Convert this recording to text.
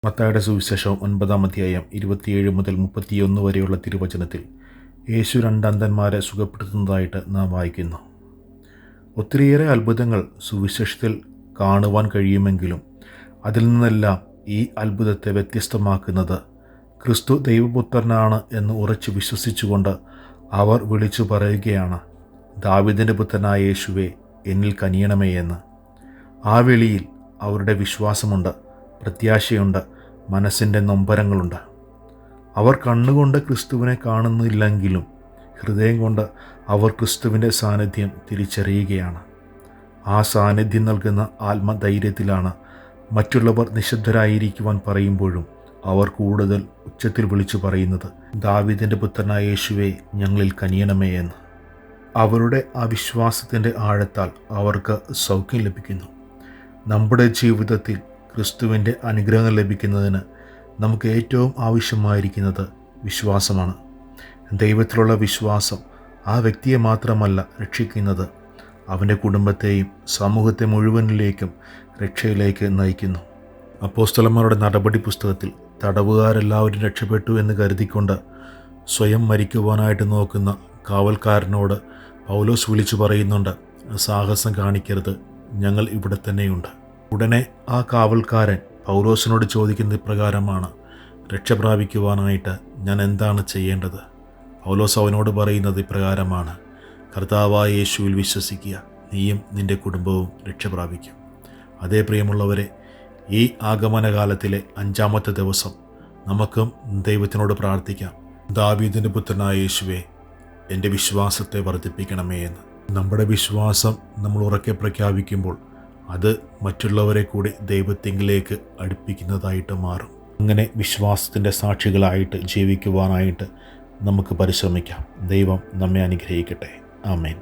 മത്തായിയുടെ സുവിശേഷം 9-ാം അധ്യായം 27 മുതൽ 31 വരെയുള്ള തിരുവചനത്തിൽ യേശു 2 അന്ധന്മാരെ സുഖപ്പെടുത്തുന്നതായിട്ട് നാം വായിക്കുന്നു. ഒത്തിരിയേറെ അത്ഭുതങ്ങൾ സുവിശേഷത്തിൽ കാണുവാൻ കഴിയുമെങ്കിലും അതിൽ നിന്നെല്ലാം ഈ അത്ഭുതത്തെ വ്യത്യസ്തമാക്കുന്നത് ക്രിസ്തു ദൈവപുത്രനാണ് എന്ന് ഉറച്ചു വിശ്വസിച്ചുകൊണ്ട് അവർ വിളിച്ചു പറയുകയാണ്, ദാവീദിൻ്റെ പുത്രനായ യേശുവേ, എന്നിൽ കനിയണമേ എന്ന്. ആ വിളിയിൽ അവരുടെ വിശ്വാസമുണ്ട്, പ്രത്യാശയുണ്ട്, മനസ്സിൻ്റെ നൊമ്പരങ്ങളുണ്ട്. അവർ കണ്ണുകൊണ്ട് ക്രിസ്തുവിനെ കാണുന്നില്ലെങ്കിലും ഹൃദയം കൊണ്ട് അവർ ക്രിസ്തുവിൻ്റെ സാന്നിധ്യം തിരിച്ചറിയുകയാണ്. ആ സാന്നിധ്യം നൽകുന്ന ആത്മധൈര്യത്തിലാണ് മറ്റുള്ളവർ നിശബ്ദരായിരിക്കുവാൻ പറയുമ്പോഴും അവർ കൂടുതൽ ഉച്ചത്തിൽ വിളിച്ചു പറയുന്നത്, ദാവീദിൻ്റെ പുത്രനായ യേശുവേ, ഞങ്ങളിൽ കനിയണമേ എന്ന്. അവരുടെ ആ വിശ്വാസത്തിൻ്റെ ആഴത്താൽ അവർക്ക് സൗഖ്യം ലഭിക്കുന്നു. നമ്മുടെ ജീവിതത്തിൽ ക്രിസ്തുവിൻ്റെ അനുഗ്രഹങ്ങൾ ലഭിക്കുന്നതിന് നമുക്ക് ഏറ്റവും ആവശ്യമായിരിക്കുന്നത് വിശ്വാസമാണ്. ദൈവത്തിലുള്ള വിശ്വാസം ആ വ്യക്തിയെ മാത്രമല്ല രക്ഷിക്കുന്നത്, അവൻ്റെ കുടുംബത്തെയും സമൂഹത്തെ മുഴുവനിലേക്കും രക്ഷയിലേക്ക് നയിക്കുന്നു. അപ്പോസ്തലന്മാരുടെ നടപടി പുസ്തകത്തിൽ തടവുകാരെല്ലാവരും രക്ഷപ്പെട്ടു എന്ന് കരുതിക്കൊണ്ട് സ്വയം മരിക്കുവാനായിട്ട് നോക്കുന്ന കാവൽക്കാരനോട് പൗലോസ് വിളിച്ചു പറയുന്നുണ്ട്, സാഹസം കാണിക്കരുത്, ഞങ്ങൾ ഇവിടെ തന്നെയുണ്ട്. ഉടനെ ആ കാവൽക്കാരൻ പൗലോസിനോട് ചോദിക്കുന്നത് ഇപ്രകാരമാണ്, രക്ഷ പ്രാപിക്കുവാനായിട്ട് ഞാൻ എന്താണ് ചെയ്യേണ്ടത്? പൗലോസ് അവനോട് പറയുന്നത് ഇപ്രകാരമാണ്, കർത്താവായ യേശുവിൽ വിശ്വസിക്കുക, നീയും നിൻ്റെ കുടുംബവും രക്ഷ പ്രാപിക്കും. അതേ പ്രിയമുള്ളവരെ, ഈ ആഗമനകാലത്തിലെ 5-ാമത്തെ ദിവസം നമുക്കും ദൈവത്തിനോട് പ്രാർത്ഥിക്കാം, ദാവീദിൻ്റെ പുത്രനായ യേശുവേ, എൻ്റെ വിശ്വാസത്തെ വർദ്ധിപ്പിക്കണമേ എന്ന്. നമ്മുടെ വിശ്വാസം നമ്മൾ ഉറക്കെ പ്രഖ്യാപിക്കുമ്പോൾ അത് മറ്റുള്ളവരെ കൂടി ദൈവത്തിങ്കിലേക്ക് അടുപ്പിക്കുന്നതായിട്ട് മാറും. അങ്ങനെ വിശ്വാസത്തിൻ്റെ സാക്ഷികളായിട്ട് ജീവിക്കുവാനായിട്ട് നമുക്ക് പരിശ്രമിക്കാം. ദൈവം നമ്മെ അനുഗ്രഹിക്കട്ടെ. ആമേൻ.